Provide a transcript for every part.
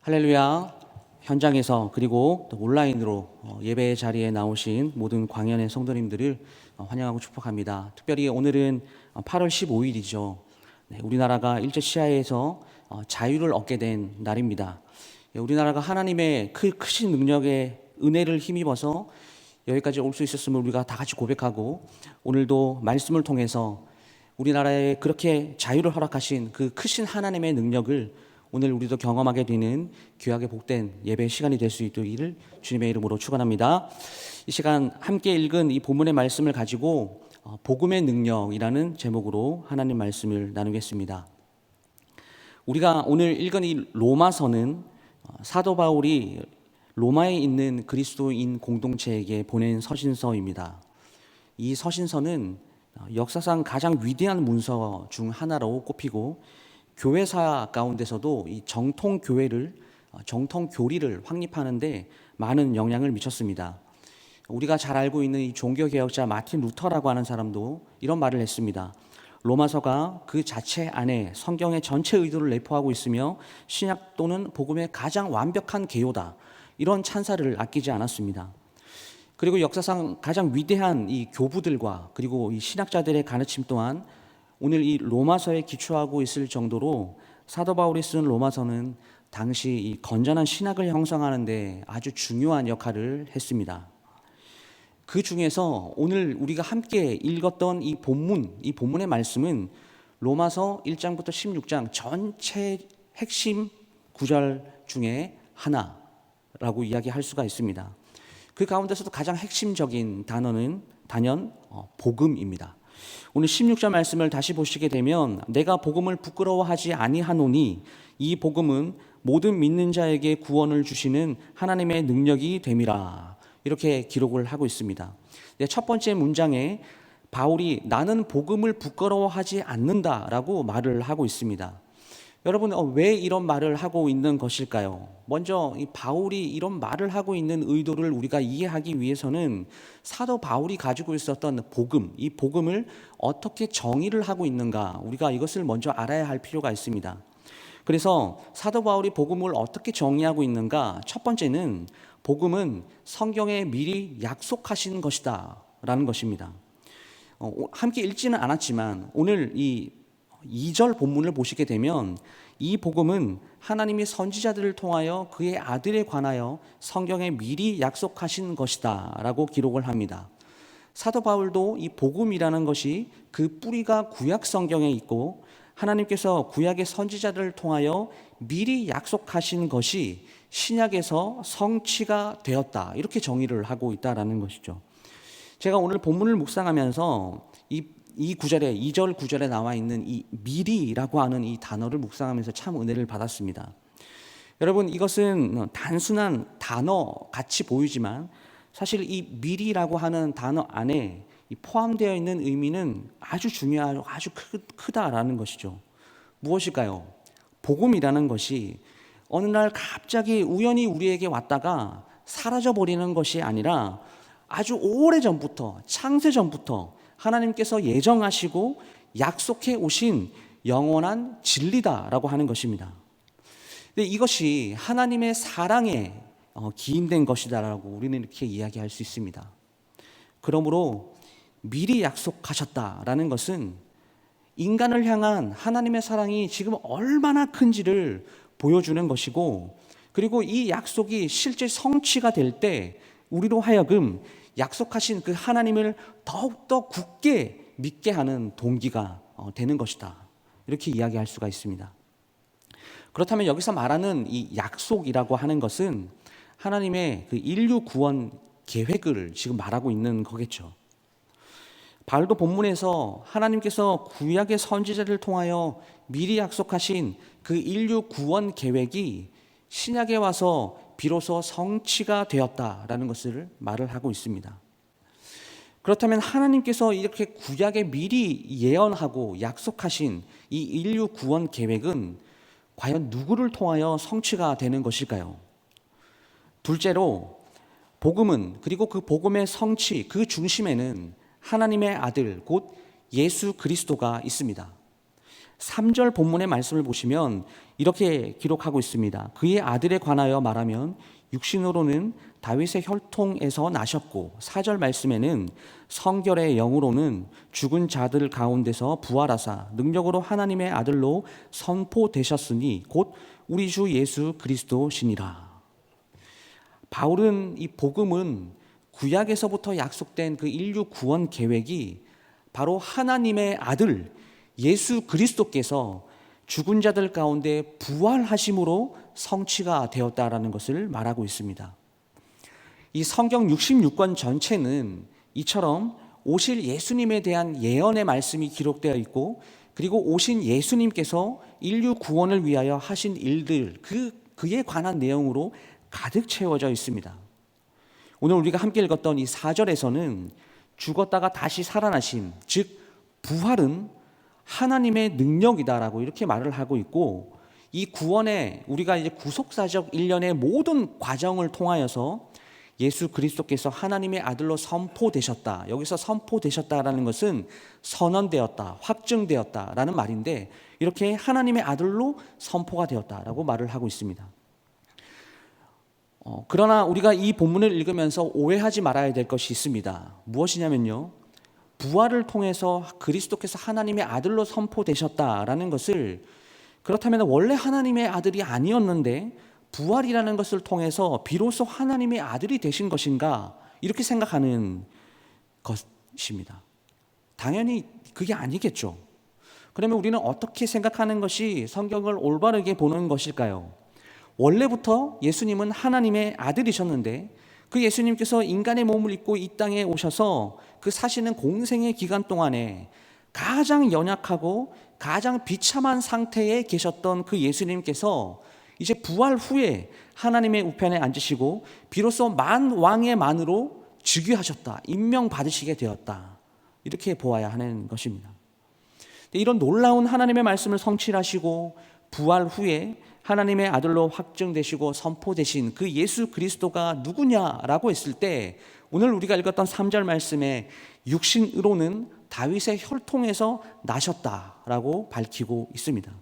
할렐루야. 현장에서 그리고 또 온라인으로 예배 자리에 나오신 모든 광연의 성도님들을 환영하고 축복합니다. 특별히 오늘은 8월 15일이죠. 우리나라가 일제 시하에서 자유를 얻게 된 날입니다. 우리나라가 하나님의 크신 능력의 은혜를 힘입어서 여기까지 올 수 있었음을 우리가 다 같이 고백하고, 오늘도 말씀을 통해서 우리나라에 그렇게 자유를 허락하신 그 크신 하나님의 능력을 오늘 우리도 경험하게 되는 귀하게 복된 예배 시간이 될 수 있기를 주님의 이름으로 축원합니다. 이 시간 함께 읽은 이 본문의 말씀을 가지고 복음의 능력이라는 제목으로 하나님 말씀을 나누겠습니다. 우리가 오늘 읽은 이 로마서는 사도 바울이 로마에 있는 그리스도인 공동체에게 보낸 서신서입니다. 이 서신서는 역사상 가장 위대한 문서 중 하나로 꼽히고, 교회사 가운데서도 이 정통교리를 확립하는 데 많은 영향을 미쳤습니다. 우리가 잘 알고 있는 이 종교개혁자 마틴 루터라고 하는 사람도 이런 말을 했습니다. 로마서가 그 자체 안에 성경의 전체 의도를 내포하고 있으며 신약 또는 복음의 가장 완벽한 개요다, 이런 찬사를 아끼지 않았습니다. 그리고 역사상 가장 위대한 이 교부들과 그리고 이 신학자들의 가르침 또한 오늘 이 로마서에 기초하고 있을 정도로 사도 바울이 쓴 로마서는 당시 이 건전한 신학을 형성하는 데 아주 중요한 역할을 했습니다. 그 중에서 오늘 우리가 함께 읽었던 이 본문의 말씀은 로마서 1장부터 16장 전체 핵심 구절 중에 하나라고 이야기할 수가 있습니다. 그 가운데서도 가장 핵심적인 단어는 단연 복음입니다. 오늘 16절 말씀을 다시 보시게 되면, 내가 복음을 부끄러워하지 아니하노니 이 복음은 모든 믿는 자에게 구원을 주시는 하나님의 능력이 됨이라, 이렇게 기록을 하고 있습니다. 첫 번째 문장에 바울이 나는 복음을 부끄러워하지 않는다라고 말을 하고 있습니다. 여러분, 왜 이런 말을 하고 있는 것일까요? 먼저 이 바울이 이런 말을 하고 있는 의도를 우리가 이해하기 위해서는 사도 바울이 가지고 있었던 복음, 이 복음을 어떻게 정의를 하고 있는가, 우리가 이것을 먼저 알아야 할 필요가 있습니다. 그래서 사도 바울이 복음을 어떻게 정의하고 있는가, 첫 번째는 복음은 성경에 미리 약속하신 것이다 라는 것입니다. 함께 읽지는 않았지만 오늘 이 2절 본문을 보시게 되면, 이 복음은 하나님이 선지자들을 통하여 그의 아들에 관하여 성경에 미리 약속하신 것이다 라고 기록을 합니다. 사도 바울도 이 복음이라는 것이 그 뿌리가 구약 성경에 있고 하나님께서 구약의 선지자들을 통하여 미리 약속하신 것이 신약에서 성취가 되었다, 이렇게 정의를 하고 있다라는 것이죠. 제가 오늘 본문을 묵상하면서 이 구절에, 2절 구절에 나와 있는 이 미리라고 하는 이 단어를 묵상하면서 참 은혜를 받았습니다. 여러분, 이것은 단순한 단어 같이 보이지만 사실 이 미리라고 하는 단어 안에 포함되어 있는 의미는 아주 중요하고 아주 크다라는 것이죠. 무엇일까요? 복음이라는 것이 어느 날 갑자기 우연히 우리에게 왔다가 사라져버리는 것이 아니라 아주 오래전부터, 창세전부터 하나님께서 예정하시고 약속해 오신 영원한 진리다라고 하는 것입니다. 근데 이것이 하나님의 사랑에 기인된 것이다라고 우리는 이렇게 이야기할 수 있습니다. 그러므로 미리 약속하셨다라는 것은 인간을 향한 하나님의 사랑이 지금 얼마나 큰지를 보여주는 것이고, 그리고 이 약속이 실제 성취가 될 때 우리로 하여금 약속하신 그 하나님을 더욱더 굳게 믿게 하는 동기가 되는 것이다, 이렇게 이야기할 수가 있습니다. 그렇다면 여기서 말하는 이 약속이라고 하는 것은 하나님의 그 인류 구원 계획을 지금 말하고 있는 거겠죠. 바울도 본문에서 하나님께서 구약의 선지자를 통하여 미리 약속하신 그 인류 구원 계획이 신약에 와서 비로소 성취가 되었다라는 것을 말을 하고 있습니다. 그렇다면 하나님께서 이렇게 구약에 미리 예언하고 약속하신 이 인류 구원 계획은 과연 누구를 통하여 성취가 되는 것일까요? 둘째로, 복음은, 그리고 그 복음의 성취, 그 중심에는 하나님의 아들 곧 예수 그리스도가 있습니다. 3절 본문의 말씀을 보시면 이렇게 기록하고 있습니다. 그의 아들에 관하여 말하면 육신으로는 다윗의 혈통에서 나셨고, 4절 말씀에는 성결의 영으로는 죽은 자들 가운데서 부활하사 능력으로 하나님의 아들로 선포되셨으니 곧 우리 주 예수 그리스도시니라. 바울은 이 복음은 구약에서부터 약속된 그 인류 구원 계획이 바로 하나님의 아들 예수 그리스도께서 죽은 자들 가운데 부활하심으로 성취가 되었다라는 것을 말하고 있습니다. 이 성경 66권 전체는 이처럼 오실 예수님에 대한 예언의 말씀이 기록되어 있고, 그리고 오신 예수님께서 인류 구원을 위하여 하신 일들, 그에 관한 내용으로 가득 채워져 있습니다. 오늘 우리가 함께 읽었던 이 4절에서는 죽었다가 다시 살아나심, 즉 부활은 하나님의 능력이다라고 이렇게 말을 하고 있고, 이 구원의 우리가 이제 구속사적 일련의 모든 과정을 통하여서 예수 그리스도께서 하나님의 아들로 선포되셨다. 여기서 선포되셨다라는 것은 선언되었다, 확증되었다라는 말인데, 이렇게 하나님의 아들로 선포가 되었다라고 말을 하고 있습니다. 그러나 우리가 이 본문을 읽으면서 오해하지 말아야 될 것이 있습니다. 무엇이냐면요, 부활을 통해서 그리스도께서 하나님의 아들로 선포되셨다라는 것을, 그렇다면 원래 하나님의 아들이 아니었는데 부활이라는 것을 통해서 비로소 하나님의 아들이 되신 것인가, 이렇게 생각하는 것입니다. 당연히 그게 아니겠죠. 그러면 우리는 어떻게 생각하는 것이 성경을 올바르게 보는 것일까요? 원래부터 예수님은 하나님의 아들이셨는데, 그 예수님께서 인간의 몸을 입고 이 땅에 오셔서 그 사시는 공생의 기간 동안에 가장 연약하고 가장 비참한 상태에 계셨던 그 예수님께서 이제 부활 후에 하나님의 우편에 앉으시고 비로소 만왕의 만으로 즉위하셨다, 임명받으시게 되었다, 이렇게 보아야 하는 것입니다. 이런 놀라운 하나님의 말씀을 성취하시고 부활 후에 하나님의 아들로 확증되시고 선포되신 그 예수 그리스도가 누구냐라고 했을 때, 오늘 우리가 읽었던 3절 말씀에 육신으로는 다윗의 혈통에서 나셨다라고 밝히고 있습니다.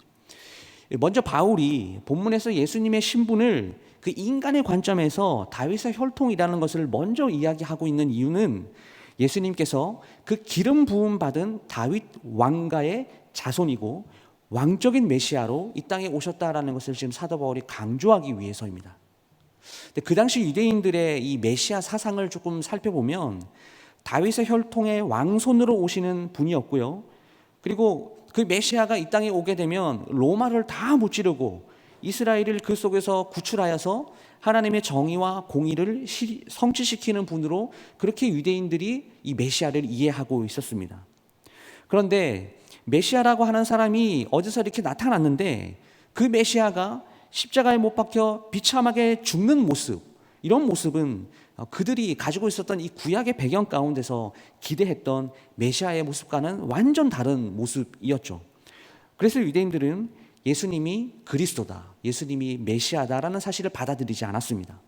먼저 바울이 본문에서 예수님의 신분을 그 인간의 관점에서 다윗의 혈통이라는 것을 먼저 이야기하고 있는 이유는, 예수님께서 그 기름 부음 받은 다윗 왕가의 자손이고 왕적인 메시아로 이 땅에 오셨다라는 것을 지금 사도 바울이 강조하기 위해서입니다. 그 당시 유대인들의 이 메시아 사상을 조금 살펴보면 다윗의 혈통의 왕손으로 오시는 분이었고요, 그리고 그 메시아가 이 땅에 오게 되면 로마를 다 무찌르고 이스라엘을 그 속에서 구출하여서 하나님의 정의와 공의를 성취시키는 분으로, 그렇게 유대인들이 이 메시아를 이해하고 있었습니다. 그런데 메시아라고 하는 사람이 어디서 이렇게 나타났는데, 그 메시아가 십자가에 못 박혀 비참하게 죽는 모습, 이런 모습은 그들이 가지고 있었던 이 구약의 배경 가운데서 기대했던 메시아의 모습과는 완전 다른 모습이었죠. 그래서 유대인들은 예수님이 그리스도다, 예수님이 메시아다라는 사실을 받아들이지 않았습니다.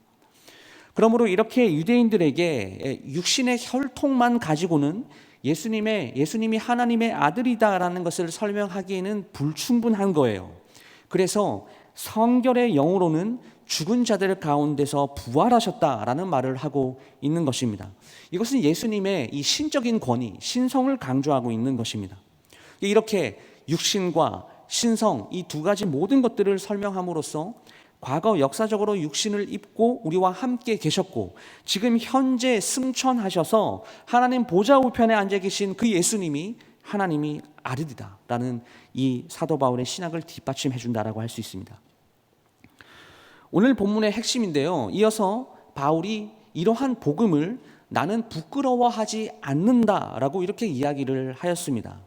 그러므로 이렇게 유대인들에게 육신의 혈통만 가지고는 예수님이 하나님의 아들이다라는 것을 설명하기에는 불충분한 거예요. 그래서 성결의 영으로는 죽은 자들 가운데서 부활하셨다라는 말을 하고 있는 것입니다. 이것은 예수님의 이 신적인 권위, 신성을 강조하고 있는 것입니다. 이렇게 육신과 신성, 이 두 가지 모든 것들을 설명함으로써 과거 역사적으로 육신을 입고 우리와 함께 계셨고, 지금 현재 승천하셔서 하나님 보좌 우편에 앉아 계신 그 예수님이 하나님이 아들이다라는 이 사도 바울의 신학을 뒷받침해 준다라고 할 수 있습니다. 오늘 본문의 핵심인데요, 이어서 바울이 이러한 복음을 나는 부끄러워하지 않는다라고 이렇게 이야기를 하였습니다.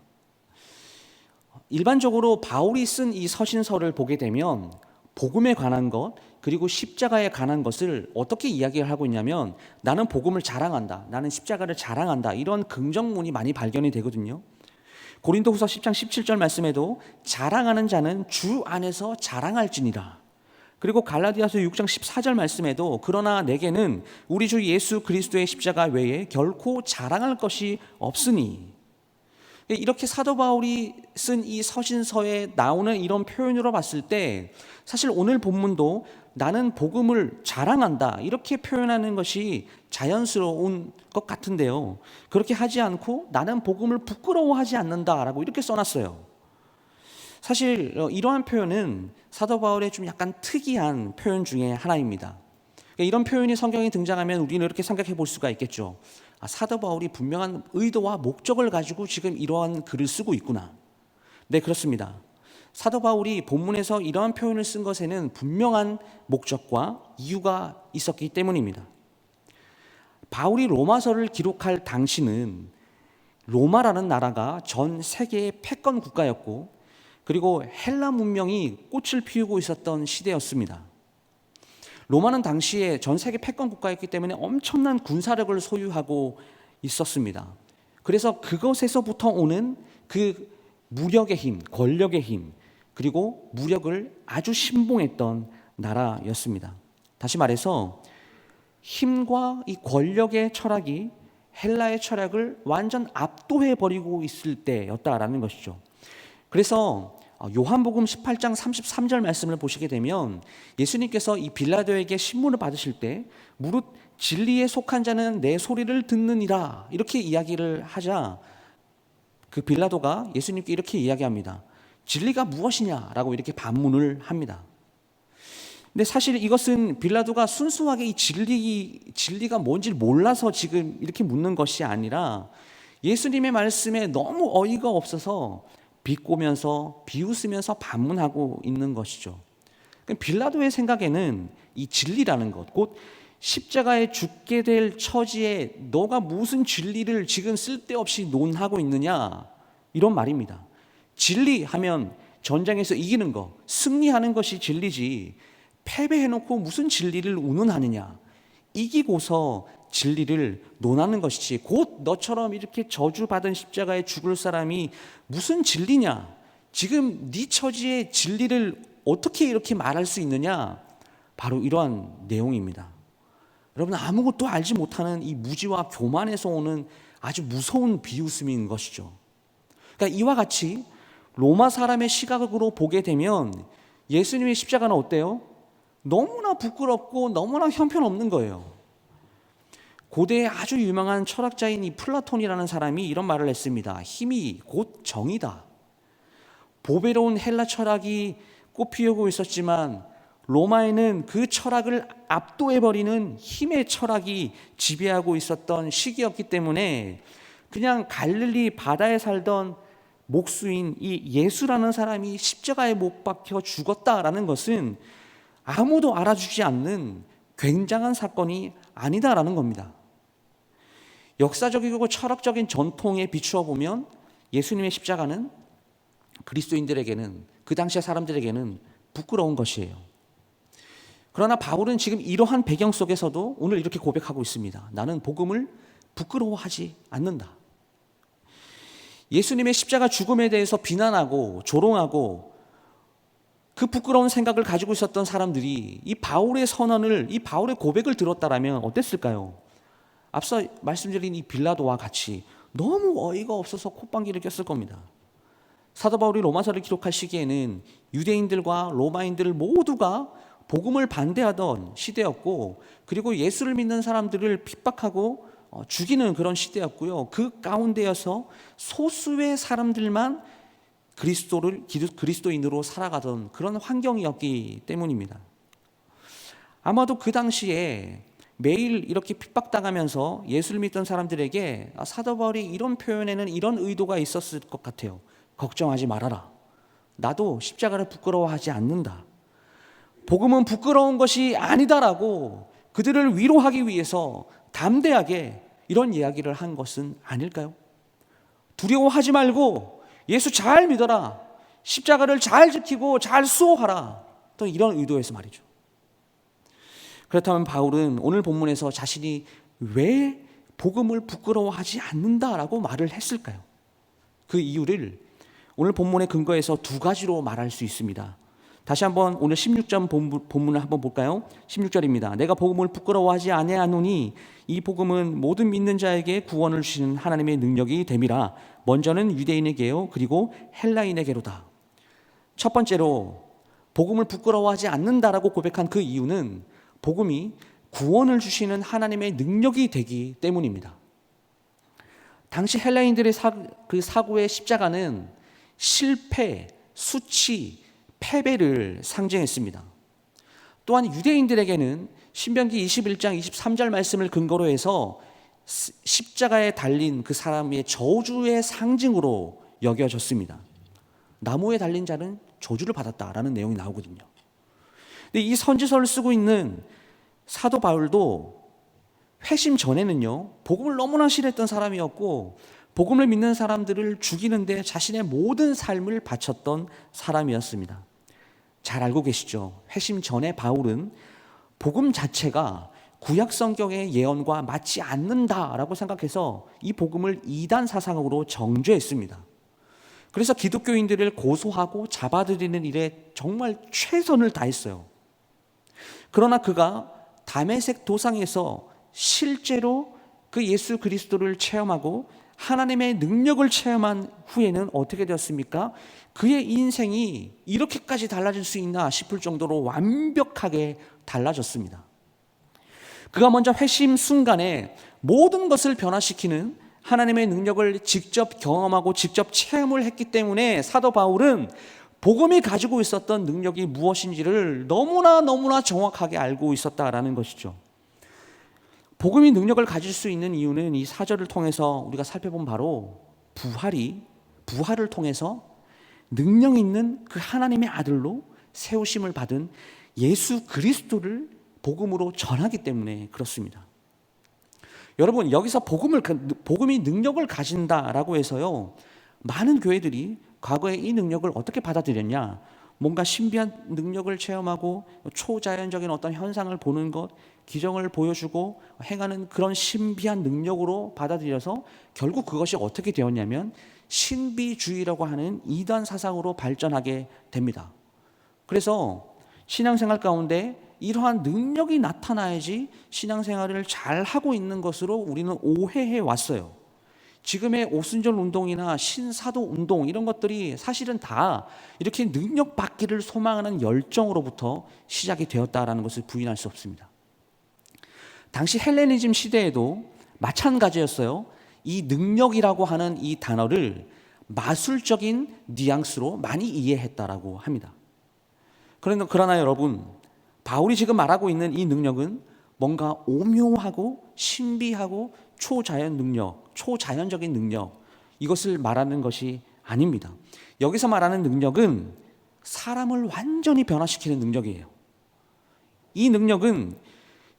일반적으로 바울이 쓴 이 서신서를 보게 되면 복음에 관한 것, 그리고 십자가에 관한 것을 어떻게 이야기를 하고 있냐면, 나는 복음을 자랑한다, 나는 십자가를 자랑한다, 이런 긍정문이 많이 발견이 되거든요. 고린도후서 10장 17절 말씀에도 자랑하는 자는 주 안에서 자랑할지니라. 그리고 갈라디아서 6장 14절 말씀에도 그러나 내게는 우리 주 예수 그리스도의 십자가 외에 결코 자랑할 것이 없으니. 이렇게 사도 바울이 쓴 이 서신서에 나오는 이런 표현으로 봤을 때 사실 오늘 본문도 나는 복음을 자랑한다 이렇게 표현하는 것이 자연스러운 것 같은데요, 그렇게 하지 않고 나는 복음을 부끄러워하지 않는다라고 이렇게 써놨어요. 사실 이러한 표현은 사도 바울의 좀 약간 특이한 표현 중에 하나입니다. 이런 표현이 성경에 등장하면 우리는 이렇게 생각해 볼 수가 있겠죠. 사도 바울이 분명한 의도와 목적을 가지고 지금 이러한 글을 쓰고 있구나. 네, 그렇습니다. 사도 바울이 본문에서 이러한 표현을 쓴 것에는 분명한 목적과 이유가 있었기 때문입니다. 바울이 로마서를 기록할 당시는 로마라는 나라가 전 세계의 패권 국가였고, 그리고 헬라 문명이 꽃을 피우고 있었던 시대였습니다. 로마는 당시에 전 세계 패권 국가였기 때문에 엄청난 군사력을 소유하고 있었습니다. 그래서 그것에서부터 오는 그 무력의 힘, 권력의 힘, 그리고 무력을 아주 신봉했던 나라였습니다. 다시 말해서 힘과 이 권력의 철학이 헬라의 철학을 완전 압도해버리고 있을 때였다라는 것이죠. 그래서 요한복음 18장 33절 말씀을 보시게 되면 예수님께서 이 빌라도에게 신문을 받으실 때 무릇 진리에 속한 자는 내 소리를 듣느니라 이렇게 이야기를 하자, 그 빌라도가 예수님께 이렇게 이야기합니다. 진리가 무엇이냐라고 이렇게 반문을 합니다. 근데 사실 이것은 빌라도가 순수하게 이 진리가 뭔지 몰라서 지금 이렇게 묻는 것이 아니라 예수님의 말씀에 너무 어이가 없어서 비꼬면서 비웃으면서 반문하고 있는 것이죠. 빌라도의 생각에는 이 진리라는 것, 곧 십자가에 죽게 될 처지에 너가 무슨 진리를 지금 쓸데없이 논하고 있느냐, 이런 말입니다. 진리하면 전쟁에서 이기는 거, 승리하는 것이 진리지 패배해놓고 무슨 진리를 운운하느냐, 이기고서 진리를 논하는 것이지 곧 너처럼 이렇게 저주받은 십자가에 죽을 사람이 무슨 진리냐, 지금 네 처지의 진리를 어떻게 이렇게 말할 수 있느냐, 바로 이러한 내용입니다. 여러분, 아무것도 알지 못하는 이 무지와 교만에서 오는 아주 무서운 비웃음인 것이죠. 그러니까 이와 같이 로마 사람의 시각으로 보게 되면 예수님의 십자가는 어때요? 너무나 부끄럽고 너무나 형편없는 거예요. 고대에 아주 유명한 철학자인 이 플라톤이라는 사람이 이런 말을 했습니다. 힘이 곧 정이다. 보배로운 헬라 철학이 꽃피우고 있었지만 로마에는 그 철학을 압도해버리는 힘의 철학이 지배하고 있었던 시기였기 때문에 그냥 갈릴리 바다에 살던 목수인 이 예수라는 사람이 십자가에 못 박혀 죽었다라는 것은 아무도 알아주지 않는 굉장한 사건이 아니다라는 겁니다. 역사적이고 철학적인 전통에 비추어 보면 예수님의 십자가는 그리스도인들에게는, 그 당시의 사람들에게는 부끄러운 것이에요. 그러나 바울은 지금 이러한 배경 속에서도 오늘 이렇게 고백하고 있습니다. 나는 복음을 부끄러워하지 않는다. 예수님의 십자가 죽음에 대해서 비난하고 조롱하고 그 부끄러운 생각을 가지고 있었던 사람들이 이 바울의 선언을, 이 바울의 고백을 들었다라면 어땠을까요? 앞서 말씀드린 이 빌라도와 같이 너무 어이가 없어서 콧방귀를 꼈을 겁니다. 사도 바울이 로마서를 기록할 시기에는 유대인들과 로마인들 모두가 복음을 반대하던 시대였고, 그리고 예수를 믿는 사람들을 핍박하고 죽이는 그런 시대였고요. 그 가운데여서 소수의 사람들만 그리스도인으로 살아가던 그런 환경이었기 때문입니다. 아마도 그 당시에 매일 이렇게 핍박당하면서 예수를 믿던 사람들에게 사도 바울이 이런 표현에는 이런 의도가 있었을 것 같아요. 걱정하지 말아라. 나도 십자가를 부끄러워하지 않는다. 복음은 부끄러운 것이 아니다라고 그들을 위로하기 위해서 담대하게 이런 이야기를 한 것은 아닐까요? 두려워하지 말고 예수 잘 믿어라. 십자가를 잘 지키고 잘 수호하라. 또 이런 의도에서 말이죠. 그렇다면 바울은 오늘 본문에서 자신이 왜 복음을 부끄러워하지 않는다라고 말을 했을까요? 그 이유를 오늘 본문의 근거에서 두 가지로 말할 수 있습니다. 다시 한번 오늘 16절 본문을 한번 볼까요? 16절입니다. 내가 복음을 부끄러워하지 아니하노니 이 복음은 모든 믿는 자에게 구원을 주시는 하나님의 능력이 됨이라. 먼저는 유대인에게요, 그리고 헬라인에게로다. 첫 번째로 복음을 부끄러워하지 않는다라고 고백한 그 이유는 복음이 구원을 주시는 하나님의 능력이 되기 때문입니다. 당시 헬라인들의 그 사고의 십자가는 실패, 수치, 패배를 상징했습니다. 또한 유대인들에게는 신명기 21장 23절 말씀을 근거로 해서 십자가에 달린 그 사람의 저주의 상징으로 여겨졌습니다. 나무에 달린 자는 저주를 받았다라는 내용이 나오거든요. 근데 이 선지서를 쓰고 있는 사도 바울도 회심 전에는요, 복음을 너무나 싫어했던 사람이었고 복음을 믿는 사람들을 죽이는데 자신의 모든 삶을 바쳤던 사람이었습니다. 잘 알고 계시죠? 회심 전에 바울은 복음 자체가 구약 성경의 예언과 맞지 않는다라고 생각해서 이 복음을 이단 사상으로 정죄했습니다. 그래서 기독교인들을 고소하고 잡아들이는 일에 정말 최선을 다했어요. 그러나 그가 다메섹 도상에서 실제로 그 예수 그리스도를 체험하고 하나님의 능력을 체험한 후에는 어떻게 되었습니까? 그의 인생이 이렇게까지 달라질 수 있나 싶을 정도로 완벽하게 달라졌습니다. 그가 먼저 회심 순간에 모든 것을 변화시키는 하나님의 능력을 직접 경험하고 직접 체험을 했기 때문에 사도 바울은 복음이 가지고 있었던 능력이 무엇인지를 너무나 정확하게 알고 있었다라는 것이죠. 복음이 능력을 가질 수 있는 이유는 이 사절을 통해서 우리가 살펴본 바로 부활을 통해서 능력 있는 그 하나님의 아들로 세우심을 받은 예수 그리스도를 복음으로 전하기 때문에 그렇습니다. 여러분, 여기서 복음이 능력을 가진다라고 해서요, 많은 교회들이 과거에 이 능력을 어떻게 받아들였냐, 뭔가 신비한 능력을 체험하고 초자연적인 어떤 현상을 보는 것, 기적을 보여주고 행하는 그런 신비한 능력으로 받아들여서 결국 그것이 어떻게 되었냐면 신비주의라고 하는 이단 사상으로 발전하게 됩니다. 그래서 신앙생활 가운데 이러한 능력이 나타나야지 신앙생활을 잘 하고 있는 것으로 우리는 오해해 왔어요. 지금의 오순절 운동이나 신사도 운동 이런 것들이 사실은 다 이렇게 능력 받기를 소망하는 열정으로부터 시작이 되었다라는 것을 부인할 수 없습니다. 당시 헬레니즘 시대에도 마찬가지였어요. 이 능력이라고 하는 이 단어를 마술적인 뉘앙스로 많이 이해했다라고 합니다. 그러나 여러분, 바울이 지금 말하고 있는 이 능력은 뭔가 오묘하고 신비하고 초자연적인 능력, 이것을 말하는 것이 아닙니다. 여기서 말하는 능력은 사람을 완전히 변화시키는 능력이에요. 이 능력은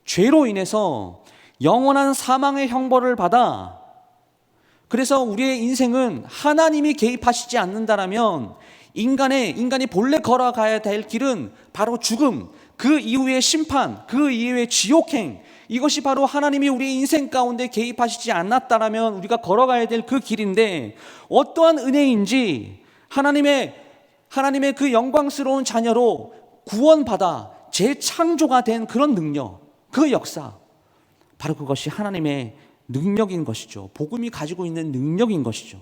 죄로 인해서 영원한 사망의 형벌을 받아, 그래서 우리의 인생은 하나님이 개입하시지 않는다라면 인간이 본래 걸어가야 될 길은 바로 죽음, 그 이후의 심판, 그 이후의 지옥행, 이것이 바로 하나님이 우리 인생 가운데 개입하시지 않았다라면 우리가 걸어가야 될 그 길인데, 어떠한 은혜인지 하나님의 그 영광스러운 자녀로 구원받아 재창조가 된 그런 능력, 그 역사, 바로 그것이 하나님의 능력인 것이죠. 복음이 가지고 있는 능력인 것이죠.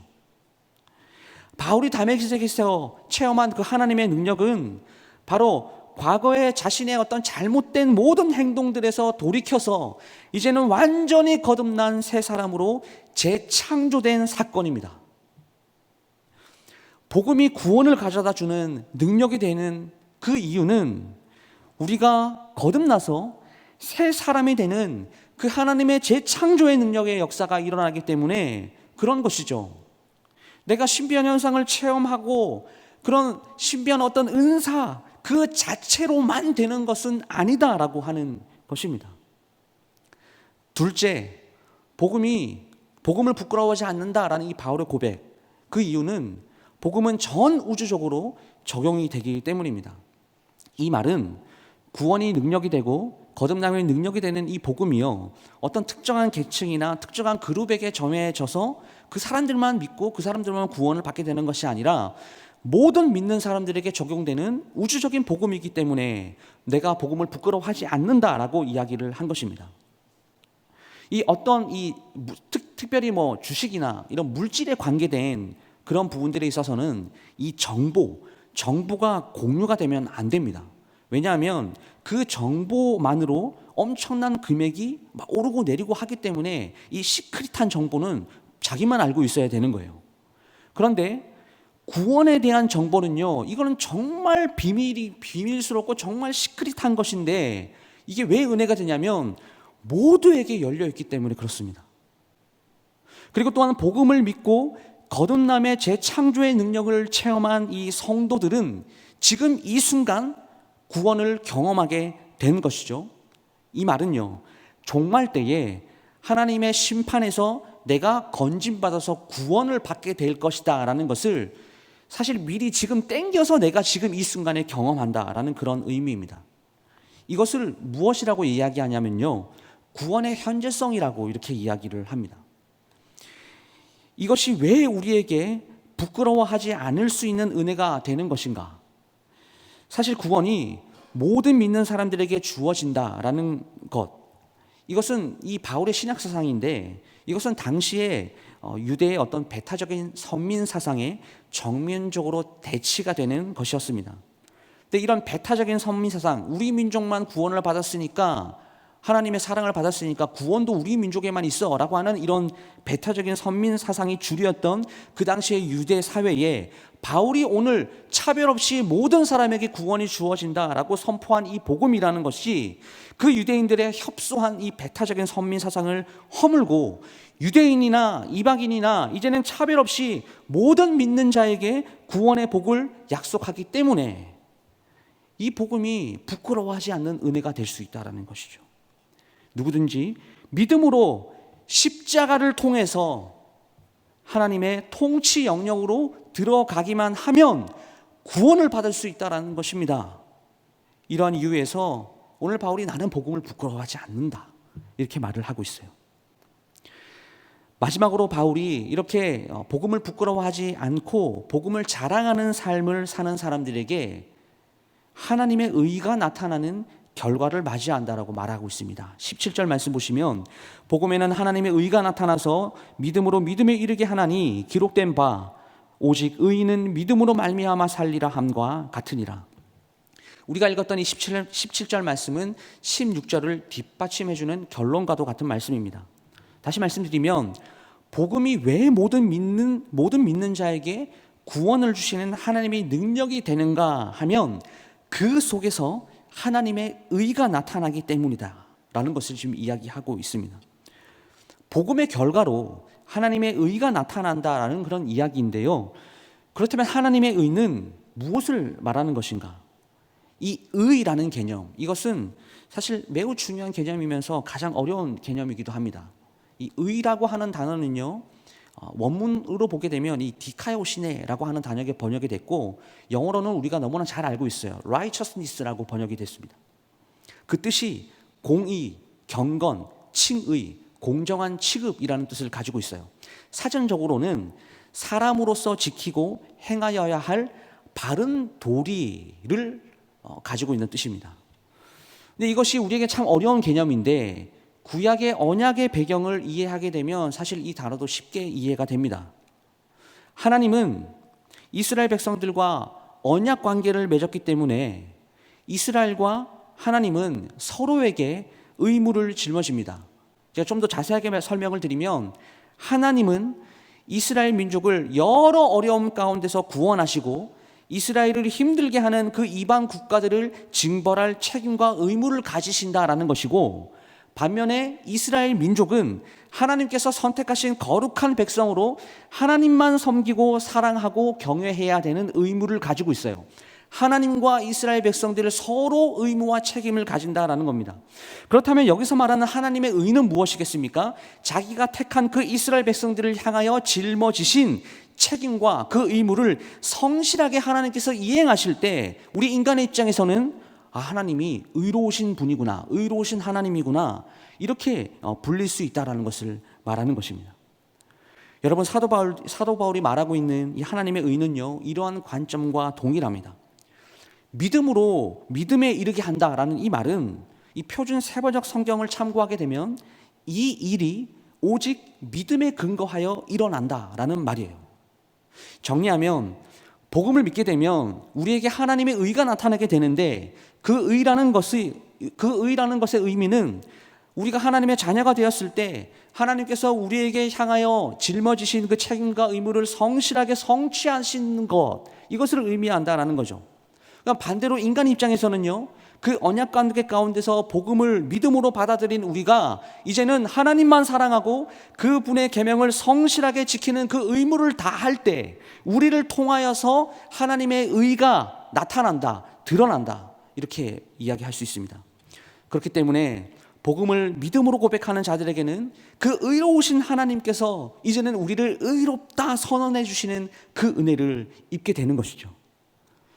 바울이 다메섹에서 체험한 그 하나님의 능력은 바로 과거에 자신의 어떤 잘못된 모든 행동들에서 돌이켜서 이제는 완전히 거듭난 새 사람으로 재창조된 사건입니다. 복음이 구원을 가져다 주는 능력이 되는 그 이유는 우리가 거듭나서 새 사람이 되는 그 하나님의 재창조의 능력의 역사가 일어나기 때문에 그런 것이죠. 내가 신비한 현상을 체험하고 그런 신비한 어떤 은사 그 자체로만 되는 것은 아니다라고 하는 것입니다. 둘째, 복음을 부끄러워하지 않는다라는 이 바울의 고백, 그 이유는 복음은 전 우주적으로 적용이 되기 때문입니다. 이 말은 구원이 능력이 되고 거듭남의 능력이 되는 이 복음이요, 어떤 특정한 계층이나 특정한 그룹에게 정해져서 그 사람들만 믿고 그 사람들만 구원을 받게 되는 것이 아니라 모든 믿는 사람들에게 적용되는 우주적인 복음이기 때문에 내가 복음을 부끄러워하지 않는다라고 이야기를 한 것입니다. 이 어떤 특별히 주식이나 이런 물질에 관계된 그런 부분들에 있어서는 이 정보가 공유가 되면 안 됩니다. 왜냐하면 그 정보만으로 엄청난 금액이 막 오르고 내리고 하기 때문에 이 시크릿한 정보는 자기만 알고 있어야 되는 거예요. 그런데 구원에 대한 정보는요, 이거는 정말 비밀스럽고 정말 시크릿한 것인데, 이게 왜 은혜가 되냐면 모두에게 열려있기 때문에 그렇습니다. 그리고 또한 복음을 믿고 거듭남의 재창조의 능력을 체험한 이 성도들은 지금 이 순간 구원을 경험하게 된 것이죠. 이 말은요, 종말 때에 하나님의 심판에서 내가 건진받아서 구원을 받게 될 것이다 라는 것을 사실 미리 지금 땡겨서 내가 지금 이 순간에 경험한다라는 그런 의미입니다. 이것을 무엇이라고 이야기하냐면요, 구원의 현재성이라고 이렇게 이야기를 합니다. 이것이 왜 우리에게 부끄러워하지 않을 수 있는 은혜가 되는 것인가? 사실 구원이 모든 믿는 사람들에게 주어진다라는 것, 이것은 이 바울의 신약 사상인데, 이것은 당시에 유대의 어떤 배타적인 선민 사상에 정면적으로 대치가 되는 것이었습니다. 근데 이런 배타적인 선민 사상, 우리 민족만 구원을 받았으니까, 하나님의 사랑을 받았으니까 구원도 우리 민족에만 있어 라고 하는 이런 배타적인 선민 사상이 주류였던 그 당시의 유대 사회에 바울이 오늘 차별 없이 모든 사람에게 구원이 주어진다라고 선포한 이 복음이라는 것이 그 유대인들의 협소한 이 배타적인 선민 사상을 허물고, 유대인이나 이방인이나 이제는 차별 없이 모든 믿는 자에게 구원의 복을 약속하기 때문에 이 복음이 부끄러워하지 않는 은혜가 될 수 있다는 것이죠. 누구든지 믿음으로 십자가를 통해서 하나님의 통치 영역으로 들어가기만 하면 구원을 받을 수 있다는 것입니다. 이러한 이유에서 오늘 바울이 나는 복음을 부끄러워하지 않는다 이렇게 말을 하고 있어요. 마지막으로 바울이 이렇게 복음을 부끄러워하지 않고 복음을 자랑하는 삶을 사는 사람들에게 하나님의 의가 나타나는 결과를 맞이한다라고 말하고 있습니다. 17절 말씀 보시면 복음에는 하나님의 의가 나타나서 믿음으로 믿음에 이르게 하나니 기록된 바 오직 의인은 믿음으로 말미암아 살리라 함과 같으니라. 우리가 읽었던 이 17절 말씀은 16절을 뒷받침해주는 결론과도 같은 말씀입니다. 다시 말씀드리면 복음이 왜 모든 믿는 자에게 구원을 주시는 하나님의 능력이 되는가 하면 그 속에서 하나님의 의가 나타나기 때문이다 라는 것을 지금 이야기하고 있습니다. 복음의 결과로 하나님의 의가 나타난다라는 그런 이야기인데요, 그렇다면 하나님의 의는 무엇을 말하는 것인가? 이 의라는 개념, 이것은 사실 매우 중요한 개념이면서 가장 어려운 개념이기도 합니다. 이 의라고 하는 단어는요, 원문으로 보게 되면 이 디카이오시네라고 하는 단어가 번역이 됐고, 영어로는 우리가 너무나 잘 알고 있어요. righteousness라고 번역이 됐습니다. 그 뜻이 공의, 경건, 칭의, 공정한 취급이라는 뜻을 가지고 있어요. 사전적으로는 사람으로서 지키고 행하여야 할 바른 도리를 가지고 있는 뜻입니다. 근데 이것이 우리에게 참 어려운 개념인데 구약의 언약의 배경을 이해하게 되면 사실 이 단어도 쉽게 이해가 됩니다. 하나님은 이스라엘 백성들과 언약 관계를 맺었기 때문에 이스라엘과 하나님은 서로에게 의무를 짊어집니다. 제가 좀 더 자세하게 설명을 드리면 하나님은 이스라엘 민족을 여러 어려움 가운데서 구원하시고 이스라엘을 힘들게 하는 그 이방 국가들을 징벌할 책임과 의무를 가지신다라는 것이고, 반면에 이스라엘 민족은 하나님께서 선택하신 거룩한 백성으로 하나님만 섬기고 사랑하고 경외해야 되는 의무를 가지고 있어요. 하나님과 이스라엘 백성들을 서로 의무와 책임을 가진다라는 겁니다. 그렇다면 여기서 말하는 하나님의 의는 무엇이겠습니까? 자기가 택한 그 이스라엘 백성들을 향하여 짊어지신 책임과 그 의무를 성실하게 하나님께서 이행하실 때 우리 인간의 입장에서는 하나님이 의로우신 분이구나, 의로우신 하나님이구나, 이렇게 불릴 수 있다는 것을 말하는 것입니다. 여러분, 사도 바울이 말하고 있는 이 하나님의 의는요, 이러한 관점과 동일합니다. 믿음으로 믿음에 이르게 한다라는 이 말은 이 표준 세번역 성경을 참고하게 되면 이 일이 오직 믿음에 근거하여 일어난다라는 말이에요. 정리하면 복음을 믿게 되면 우리에게 하나님의 의가 나타나게 되는데 그 의라는 것의 의미는 우리가 하나님의 자녀가 되었을 때 하나님께서 우리에게 향하여 짊어지신 그 책임과 의무를 성실하게 성취하시는 것, 이것을 의미한다라는 거죠. 그러니까 반대로 인간 입장에서는요, 그 언약 관계 가운데서 복음을 믿음으로 받아들인 우리가 이제는 하나님만 사랑하고 그분의 계명을 성실하게 지키는 그 의무를 다할 때 우리를 통하여서 하나님의 의가 나타난다, 드러난다, 이렇게 이야기할 수 있습니다. 그렇기 때문에 복음을 믿음으로 고백하는 자들에게는 그 의로우신 하나님께서 이제는 우리를 의롭다 선언해 주시는 그 은혜를 입게 되는 것이죠.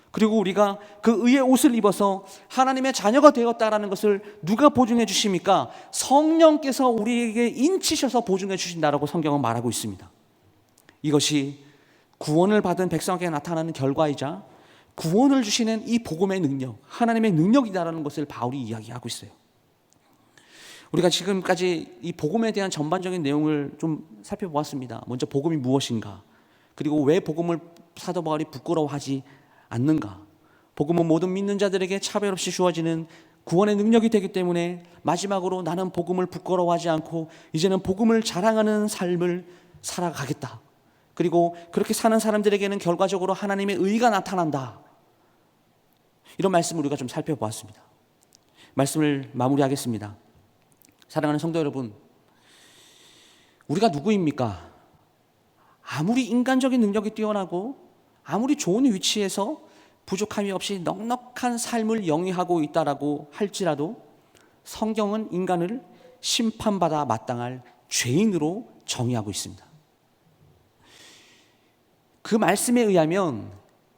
그리고 우리가 그 의의 옷을 입어서 하나님의 자녀가 되었다라는 것을 누가 보증해 주십니까? 성령께서 우리에게 인치셔서 보증해 주신다라고 성경은 말하고 있습니다. 이것이 구원을 받은 백성에게 나타나는 결과이자 구원을 주시는 이 복음의 능력, 하나님의 능력이다라는 것을 바울이 이야기하고 있어요. 우리가 지금까지 이 복음에 대한 전반적인 내용을 좀 살펴보았습니다. 먼저 복음이 무엇인가, 그리고 왜 복음을 사도 바울이 부끄러워하지 않는가. 복음은 모든 믿는 자들에게 차별 없이 주어지는 구원의 능력이 되기 때문에 마지막으로 나는 복음을 부끄러워하지 않고 이제는 복음을 자랑하는 삶을 살아가겠다. 그리고 그렇게 사는 사람들에게는 결과적으로 하나님의 의가 나타난다. 이런 말씀을 우리가 좀 살펴보았습니다. 말씀을 마무리하겠습니다. 사랑하는 성도 여러분, 우리가 누구입니까? 아무리 인간적인 능력이 뛰어나고 아무리 좋은 위치에서 부족함이 없이 넉넉한 삶을 영위하고 있다라고 할지라도 성경은 인간을 심판받아 마땅할 죄인으로 정의하고 있습니다. 그 말씀에 의하면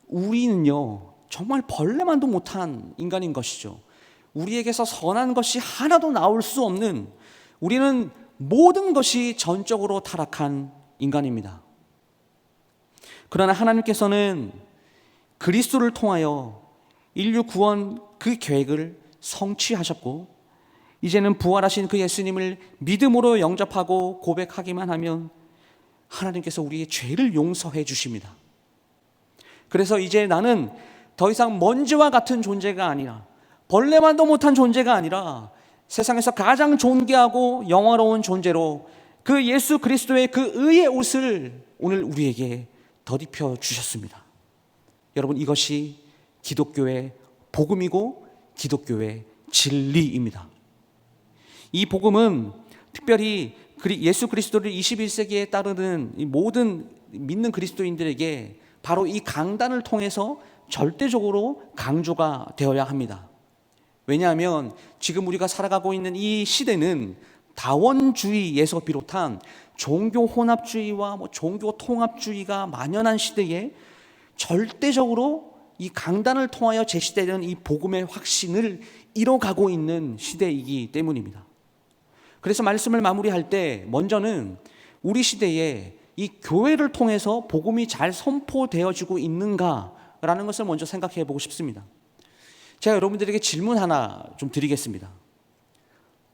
우리는요, 정말 벌레만도 못한 인간인 것이죠. 우리에게서 선한 것이 하나도 나올 수 없는, 우리는 모든 것이 전적으로 타락한 인간입니다. 그러나 하나님께서는 그리스도를 통하여 인류 구원 그 계획을 성취하셨고 이제는 부활하신 그 예수님을 믿음으로 영접하고 고백하기만 하면 하나님께서 우리의 죄를 용서해 주십니다. 그래서 이제 나는 더 이상 먼지와 같은 존재가 아니라, 벌레만도 못한 존재가 아니라 세상에서 가장 존귀하고 영화로운 존재로 그 예수 그리스도의 그 의의 옷을 오늘 우리에게 덧입혀 주셨습니다. 여러분, 이것이 기독교의 복음이고 기독교의 진리입니다. 이 복음은 특별히 예수 그리스도를 21세기에 따르는 모든 믿는 그리스도인들에게 바로 이 강단을 통해서 절대적으로 강조가 되어야 합니다. 왜냐하면 지금 우리가 살아가고 있는 이 시대는 다원주의에서 비롯한 종교 혼합주의와 종교 통합주의가 만연한 시대에 절대적으로 이 강단을 통하여 제시되는 이 복음의 확신을 잃어가고 있는 시대이기 때문입니다. 그래서 말씀을 마무리할 때 먼저는 우리 시대에 이 교회를 통해서 복음이 잘 선포되어지고 있는가라는 것을 먼저 생각해 보고 싶습니다. 제가 여러분들에게 질문 하나 좀 드리겠습니다.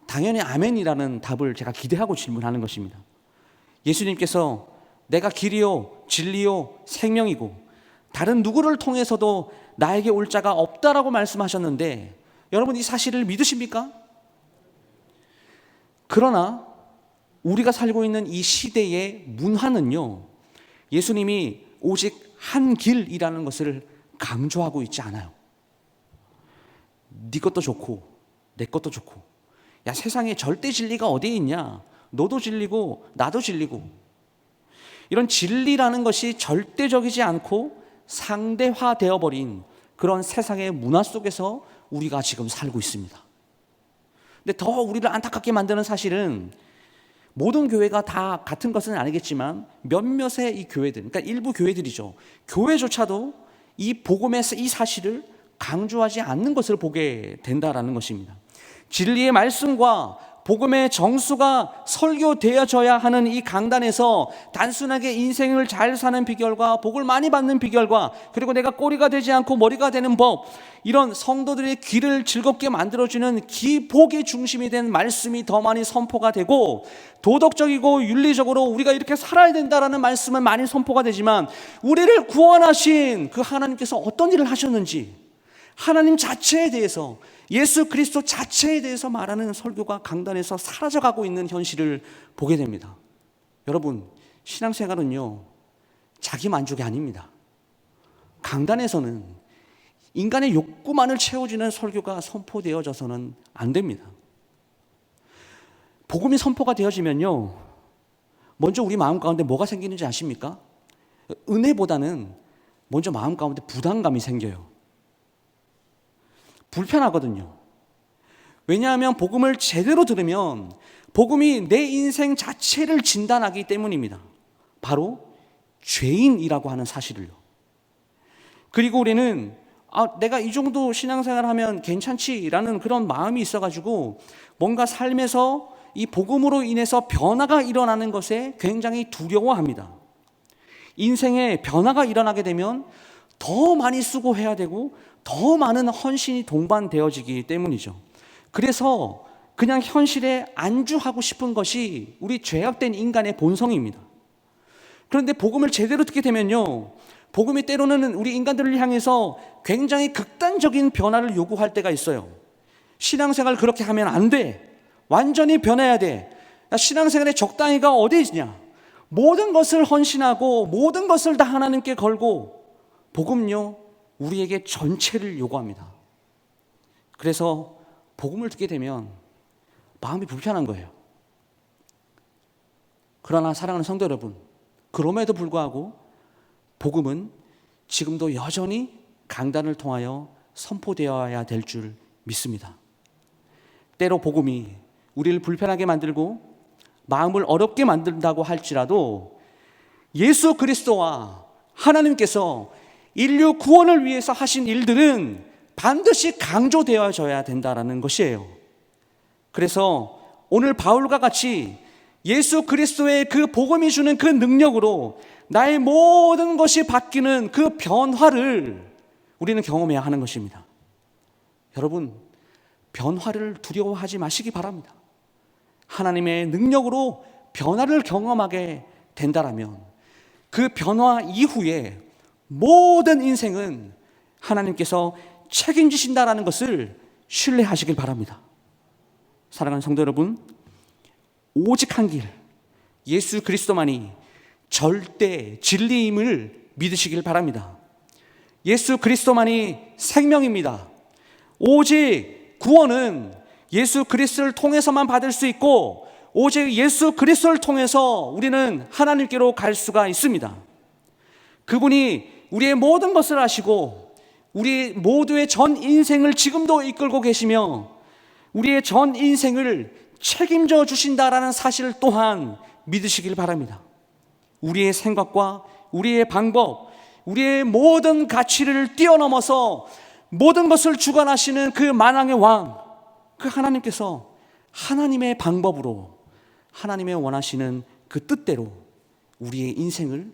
당연히 아멘이라는 답을 제가 기대하고 질문하는 것입니다. 예수님께서 내가 길이요 진리요 생명이고 다른 누구를 통해서도 나에게 올 자가 없다라고 말씀하셨는데 여러분, 이 사실을 믿으십니까? 그러나 우리가 살고 있는 이 시대의 문화는요, 예수님이 오직 한 길이라는 것을 강조하고 있지 않아요. 네 것도 좋고 내 것도 좋고, 야, 세상에 절대 진리가 어디에 있냐, 너도 진리고 나도 진리고, 이런 진리라는 것이 절대적이지 않고 상대화되어 버린 그런 세상의 문화 속에서 우리가 지금 살고 있습니다. 근데 더 우리를 안타깝게 만드는 사실은 모든 교회가 다 같은 것은 아니겠지만 몇몇의 이 교회들, 그러니까 일부 교회들이죠. 교회조차도 이 복음의 이 사실을 강조하지 않는 것을 보게 된다라는 것입니다. 진리의 말씀과 복음의 정수가 설교되어져야 하는 이 강단에서 단순하게 인생을 잘 사는 비결과 복을 많이 받는 비결과 그리고 내가 꼬리가 되지 않고 머리가 되는 법, 이런 성도들의 귀를 즐겁게 만들어주는 기복의 중심이 된 말씀이 더 많이 선포가 되고, 도덕적이고 윤리적으로 우리가 이렇게 살아야 된다라는 말씀은 많이 선포가 되지만, 우리를 구원하신 그 하나님께서 어떤 일을 하셨는지, 하나님 자체에 대해서, 예수 그리스도 자체에 대해서 말하는 설교가 강단에서 사라져가고 있는 현실을 보게 됩니다. 여러분, 신앙생활은요, 자기 만족이 아닙니다. 강단에서는 인간의 욕구만을 채워주는 설교가 선포되어져서는 안 됩니다. 복음이 선포가 되어지면요, 먼저 우리 마음 가운데 뭐가 생기는지 아십니까? 은혜보다는 먼저 마음 가운데 부담감이 생겨요. 불편하거든요. 왜냐하면 복음을 제대로 들으면 복음이 내 인생 자체를 진단하기 때문입니다. 바로 죄인이라고 하는 사실을요. 그리고 우리는 내가 이 정도 신앙생활 하면 괜찮지라는 그런 마음이 있어가지고 뭔가 삶에서 이 복음으로 인해서 변화가 일어나는 것에 굉장히 두려워합니다. 인생에 변화가 일어나게 되면 더 많이 수고해야 되고 더 많은 헌신이 동반되어지기 때문이죠. 그래서 그냥 현실에 안주하고 싶은 것이 우리 죄악된 인간의 본성입니다. 그런데 복음을 제대로 듣게 되면요, 복음이 때로는 우리 인간들을 향해서 굉장히 극단적인 변화를 요구할 때가 있어요. 신앙생활 그렇게 하면 안 돼. 완전히 변해야 돼. 신앙생활의 적당히가 어디 있냐. 모든 것을 헌신하고 모든 것을 다 하나님께 걸고, 복음요, 우리에게 전체를 요구합니다. 그래서 복음을 듣게 되면 마음이 불편한 거예요. 그러나 사랑하는 성도 여러분, 그럼에도 불구하고 복음은 지금도 여전히 강단을 통하여 선포되어야 될 줄 믿습니다. 때로 복음이 우리를 불편하게 만들고 마음을 어렵게 만든다고 할지라도 예수 그리스도와 하나님께서 인류 구원을 위해서 하신 일들은 반드시 강조되어져야 된다는 것이에요. 그래서 오늘 바울과 같이 예수 그리스도의 그 복음이 주는 그 능력으로 나의 모든 것이 바뀌는 그 변화를 우리는 경험해야 하는 것입니다. 여러분, 변화를 두려워하지 마시기 바랍니다. 하나님의 능력으로 변화를 경험하게 된다라면 그 변화 이후에 모든 인생은 하나님께서 책임지신다라는 것을 신뢰하시길 바랍니다. 사랑하는 성도 여러분, 오직 한 길, 예수 그리스도만이 절대 진리임을 믿으시길 바랍니다. 예수 그리스도만이 생명입니다. 오직 구원은 예수 그리스도를 통해서만 받을 수 있고, 오직 예수 그리스도를 통해서 우리는 하나님께로 갈 수가 있습니다. 그분이 우리의 모든 것을 아시고 우리 모두의 전 인생을 지금도 이끌고 계시며 우리의 전 인생을 책임져 주신다라는 사실 또한 믿으시길 바랍니다. 우리의 생각과 우리의 방법, 우리의 모든 가치를 뛰어넘어서 모든 것을 주관하시는 그 만왕의 왕, 그 하나님께서 하나님의 방법으로, 하나님의 원하시는 그 뜻대로 우리의 인생을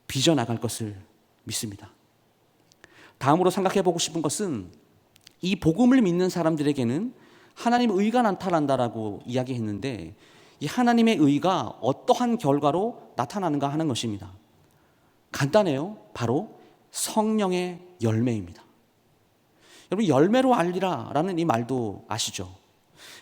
빚어나갈 것을 믿습니다. 다음으로 생각해 보고 싶은 것은, 이 복음을 믿는 사람들에게는 하나님의 의가 나타난다라고 이야기했는데, 이 하나님의 의가 어떠한 결과로 나타나는가 하는 것입니다. 간단해요. 바로 성령의 열매입니다. 여러분, 열매로 알리라라는 이 말도 아시죠?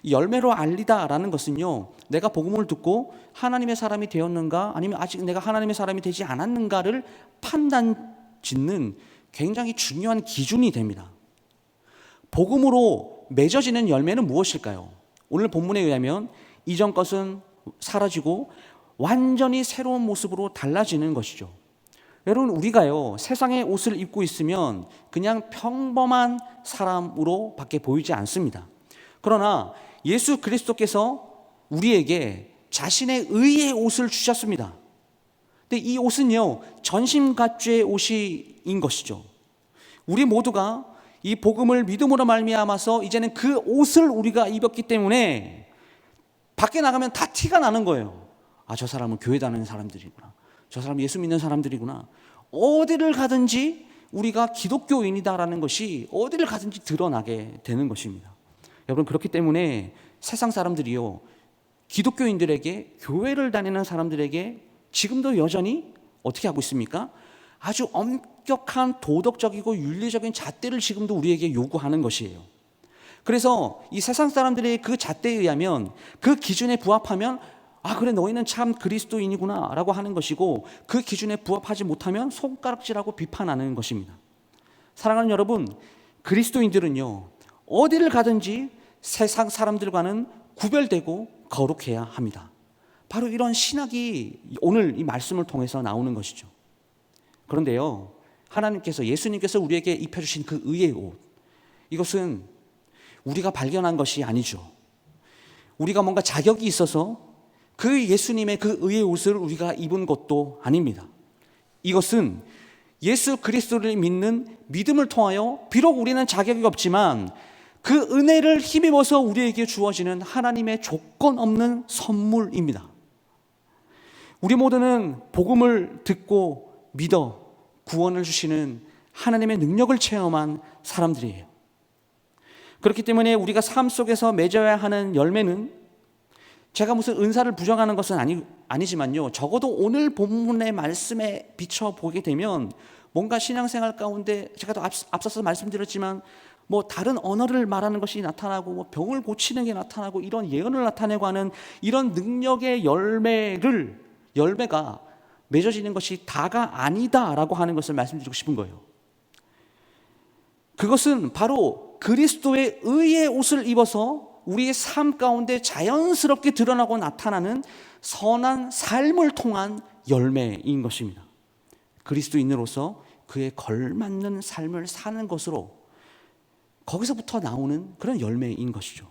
이 열매로 알리다라는 것은요, 내가 복음을 듣고 하나님의 사람이 되었는가 아니면 아직 내가 하나님의 사람이 되지 않았는가를 판단 짓는 굉장히 중요한 기준이 됩니다. 복음으로 맺어지는 열매는 무엇일까요? 오늘 본문에 의하면 이전 것은 사라지고 완전히 새로운 모습으로 달라지는 것이죠. 여러분, 우리가요, 세상의 옷을 입고 있으면 그냥 평범한 사람으로 밖에 보이지 않습니다. 그러나 예수 그리스도께서 우리에게 자신의 의의 옷을 주셨습니다. 근데 이 옷은요, 전심갑주의 옷인 것이죠. 우리 모두가 이 복음을 믿음으로 말미암아서 이제는 그 옷을 우리가 입었기 때문에 밖에 나가면 다 티가 나는 거예요. 아, 저 사람은 교회 다니는 사람들이구나. 저 사람은 예수 믿는 사람들이구나. 어디를 가든지 우리가 기독교인이다라는 것이 어디를 가든지 드러나게 되는 것입니다. 여러분, 그렇기 때문에 세상 사람들이요, 기독교인들에게, 교회를 다니는 사람들에게 지금도 여전히 어떻게 하고 있습니까? 아주 엄격한 도덕적이고 윤리적인 잣대를 지금도 우리에게 요구하는 것이에요. 그래서 이 세상 사람들의 그 잣대에 의하면, 그 기준에 부합하면 아, 그래, 너희는 참 그리스도인이구나 라고 하는 것이고, 그 기준에 부합하지 못하면 손가락질하고 비판하는 것입니다. 사랑하는 여러분, 그리스도인들은요, 어디를 가든지 세상 사람들과는 구별되고 거룩해야 합니다. 바로 이런 신학이 오늘 이 말씀을 통해서 나오는 것이죠. 그런데요, 하나님께서, 예수님께서 우리에게 입혀주신 그 의의 옷, 이것은 우리가 발견한 것이 아니죠. 우리가 뭔가 자격이 있어서 그 예수님의 그 의의 옷을 우리가 입은 것도 아닙니다. 이것은 예수 그리스도를 믿는 믿음을 통하여 비록 우리는 자격이 없지만 그 은혜를 힘입어서 우리에게 주어지는 하나님의 조건 없는 선물입니다. 우리 모두는 복음을 듣고 믿어 구원을 주시는 하나님의 능력을 체험한 사람들이에요. 그렇기 때문에 우리가 삶 속에서 맺어야 하는 열매는, 제가 무슨 은사를 부정하는 것은 아니지만요, 적어도 오늘 본문의 말씀에 비춰보게 되면 뭔가 신앙생활 가운데, 제가 또 앞서서 말씀드렸지만 뭐 다른 언어를 말하는 것이 나타나고, 뭐 병을 고치는 게 나타나고, 이런 예언을 나타내고 하는 이런 능력의 열매가 맺어지는 것이 다가 아니다라고 하는 것을 말씀드리고 싶은 거예요. 그것은 바로 그리스도의 의의 옷을 입어서 우리의 삶 가운데 자연스럽게 드러나고 나타나는 선한 삶을 통한 열매인 것입니다. 그리스도인으로서 그에 걸맞는 삶을 사는 것으로, 거기서부터 나오는 그런 열매인 것이죠.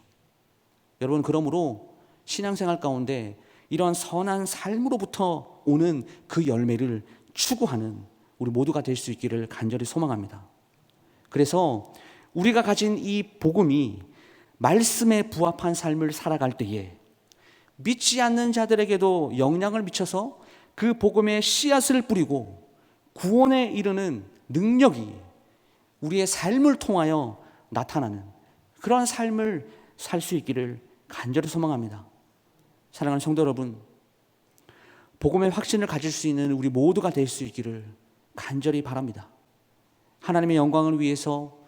여러분, 그러므로 신앙생활 가운데 이런 선한 삶으로부터 오는 그 열매를 추구하는 우리 모두가 될 수 있기를 간절히 소망합니다. 그래서 우리가 가진 이 복음이 말씀에 부합한 삶을 살아갈 때에 믿지 않는 자들에게도 영향을 미쳐서 그 복음의 씨앗을 뿌리고 구원에 이르는 능력이 우리의 삶을 통하여 나타나는 그러한 삶을 살 수 있기를 간절히 소망합니다. 사랑하는 성도 여러분, 복음의 확신을 가질 수 있는 우리 모두가 될 수 있기를 간절히 바랍니다. 하나님의 영광을 위해서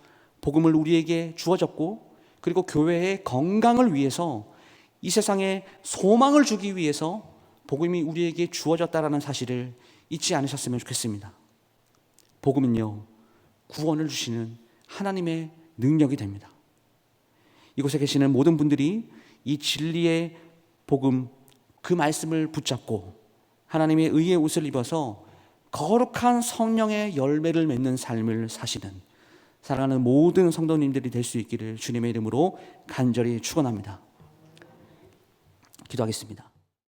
복음을 우리에게 주어졌고, 그리고 교회의 건강을 위해서, 이 세상에 소망을 주기 위해서 복음이 우리에게 주어졌다라는 사실을 잊지 않으셨으면 좋겠습니다. 복음은요, 구원을 주시는 하나님의 능력이 됩니다. 이곳에 계시는 모든 분들이 이 진리의 복음, 그 말씀을 붙잡고 하나님의 의의 옷을 입어서 거룩한 성령의 열매를 맺는 삶을 사시는 사랑하는 모든 성도님들이 될 수 있기를 주님의 이름으로 간절히 축원합니다. 기도하겠습니다.